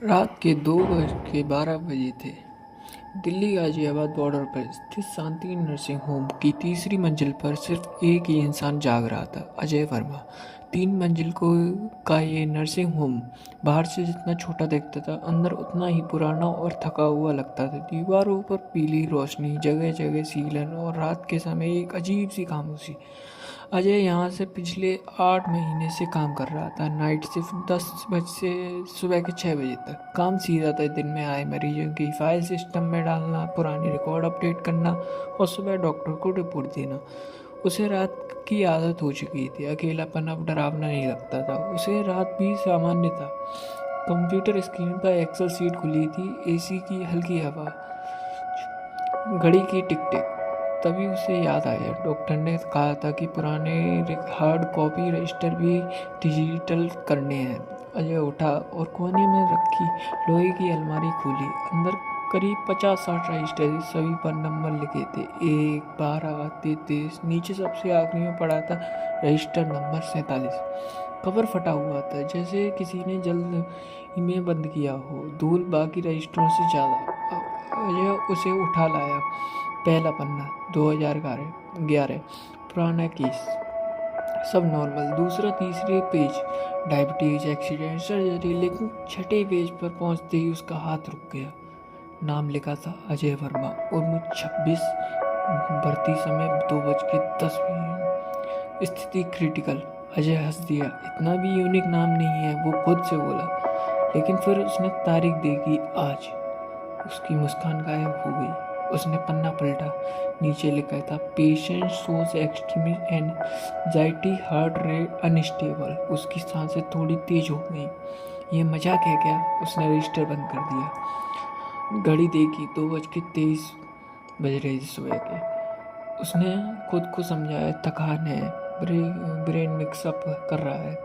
रात के 2:12 थे। दिल्ली गाजियाबाद बॉर्डर पर स्थित शांति नर्सिंग होम की तीसरी मंजिल पर सिर्फ एक ही इंसान जाग रहा था, अजय वर्मा। 3 मंजिल का ये नर्सिंग होम बाहर से जितना छोटा दिखता था, अंदर उतना ही पुराना और थका हुआ लगता था। दीवारों पर पीली रोशनी, जगह जगह सीलन और रात के समय एक अजीब सी खामोशी। अजय यहाँ से पिछले 8 महीने से काम कर रहा था। नाइट शिफ्ट 10 बजे से सुबह के 6 बजे तक। काम सीधा था, दिन में आए मरीजों की फाइल सिस्टम में डालना, पुरानी रिकॉर्ड अपडेट करना और सुबह डॉक्टर को रिपोर्ट देना। उसे रात की आदत हो चुकी थी। अकेलापन अब डरावना नहीं लगता था, उसे रात भी सामान्य था। कंप्यूटर स्क्रीन पर एक्सेल शीट खुली थी, एसी की हल्की हवा, घड़ी की टिक टिक। तभी उसे याद आया, डॉक्टर ने कहा था कि पुराने हार्ड कॉपी रजिस्टर भी डिजिटल करने हैं। अजय उठा और कोने में रखी लोहे की अलमारी खोली। अंदर करीब 50-60 रजिस्टर, सभी पर नंबर लिखे थे, 1, 12, 33। नीचे सबसे आखिरी में पड़ा था रजिस्टर नंबर 47। कवर फटा हुआ था, जैसे किसी ने जल्द में बंद किया हो। धूल बाकी रजिस्टरों से ज़्यादा। अजय उसे उठा लाया। पहला पन्ना 2011, पुराना केस, सब नॉर्मल। दूसरा तीसरे पेज, डायबिटीज, एक्सीडेंट, सर्जरी। लेकिन छठे पेज पर पहुंचते ही उसका हाथ रुक गया। नाम लिखा था अजय वर्मा, उम्र 26, भर्ती समय 2:10। स्थिति क्रिटिकल। अजय हंस दिया। इतना भी यूनिक नाम नहीं है, वो खुद से बोला। लेकिन फिर उसने तारीख देखी, आज। उसकी मुस्कान गायब हो गई। उसने पन्ना पलटा। नीचे लिखा था, patient shows extreme anxiety, heart rate unstable. उसकी सांसें थोड़ी तेज हो गई। ये मजाक है क्या? उसने रजिस्टर बंद कर दिया। घड़ी देखी, 2:23 बज रहे थे सुबह के। उसने खुद को समझाया, थकान है, ब्रेन मिक्सअप कर रहा है।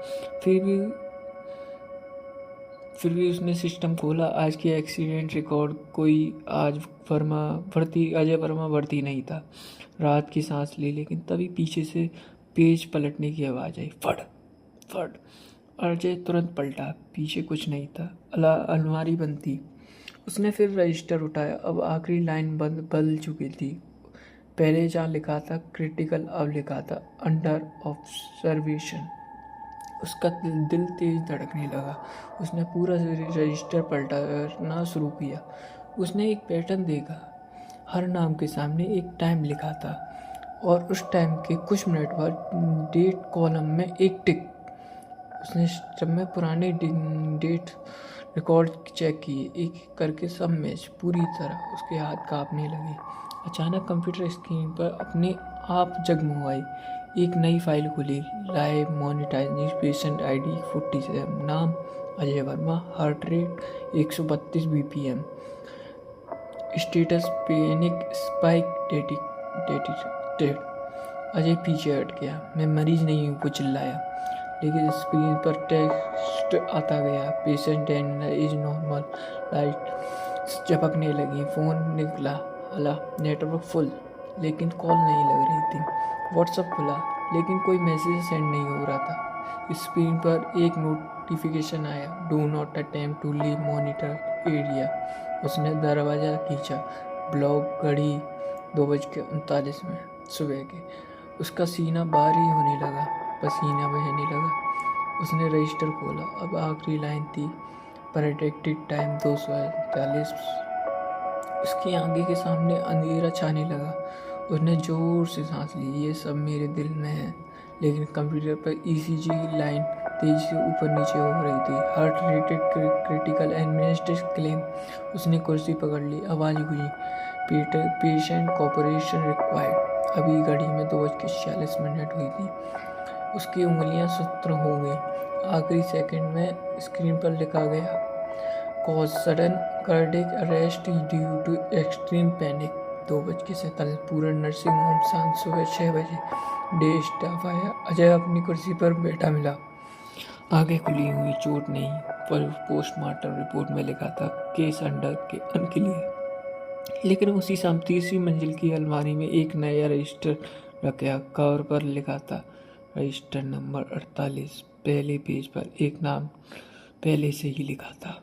फिर भी उसने सिस्टम खोला। आज की एक्सीडेंट रिकॉर्ड कोई अजय वर्मा भर्ती नहीं था। रात की सांस ली, लेकिन तभी पीछे से पेज पलटने की आवाज़ आई, फट फट। अजय तुरंत पलटा। पीछे कुछ नहीं था, अलमारी बंद थी। उसने फिर रजिस्टर उठाया। अब आखिरी लाइन बदल चुकी थी। पहले जहाँ लिखा था क्रिटिकल, अब लिखा था अंडर ऑब्जर्वेशन। उसका दिल तेज धड़कने लगा। उसने पूरा रजिस्टर पलटना शुरू किया। उसने एक पैटर्न देखा। हर नाम के सामने एक टाइम लिखा था और उस टाइम के कुछ मिनट बाद डेट कॉलम में एक टिक। उसने जब मैं पुराने डेट रिकॉर्ड चेक किए, एक एक करके सब मैच पूरी तरह। उसके हाथ कांपने लगे। अचानक कंप्यूटर स्क्रीन पर अपने आप जगमगाई। एक नई फाइल खुली, लाइव मॉनिटरिंग, पेशेंट ID 47, नाम Ajay Verma, heart rate 132 BPM, status panic spike detected. Ajay पीछे हट गया। मैं मरीज नहीं हूँ, वो चिल्लाया। लेकिन स्क्रीन पर टेक्स्ट आता गया, पेशेंट इज नॉर्मल। लाइट चपकने लगी। फ़ोन निकला, हला, नेटवर्क फुल, लेकिन कॉल नहीं लग रही थी। व्हाट्सएप खुला, लेकिन कोई मैसेज सेंड नहीं हो रहा था। स्क्रीन पर एक नोटिफिकेशन आया, do not attempt to leave monitor area. उसने दरवाज़ा खींचा। ब्लॉक, घड़ी 2:39 में सुबह के। उसका सीना भारी होने लगा, पसीना बहने लगा। उसने रजिस्टर खोला। अब आखिरी लाइन थी, प्रेडिक्टेड टाइम 2:41। उसकी आंखें के सामने अंधेरा छाने लगा। उसने जोर से सांस ली। ये सब मेरे दिल में है। लेकिन कंप्यूटर पर ECG लाइन तेजी से ऊपर नीचे हो रही थी। Heart rated critical administration claim. उसने कुर्सी पकड़ ली। आवाज़ गूंजी, पेशेंट कॉपरेशन रिक्वायर्ड। अभी घड़ी में 2:46 हुई थी। उसकी उंगलियां सूत्र हो गई। आखिरी सेकंड में स्क्रीन पर लिखा गया, cause sudden cardiac arrest due to extreme panic. 2:47। पूरा नर्सिंग होम शांत। सुबह 6 बजे डे स्टाफ आया। अजय अपनी कुर्सी पर बैठा मिला। आंखें खुली हुई, चोट नहीं। पर पोस्टमार्टम रिपोर्ट में लिखा था, केस अंडर के अनक्लियर। लेकिन उसी शाम तीसरी मंजिल की अलमारी में एक नया रजिस्टर रखा। कवर पर लिखा था, रजिस्टर नंबर 48। पहले पेज पर एक नाम पहले से ही लिखा था।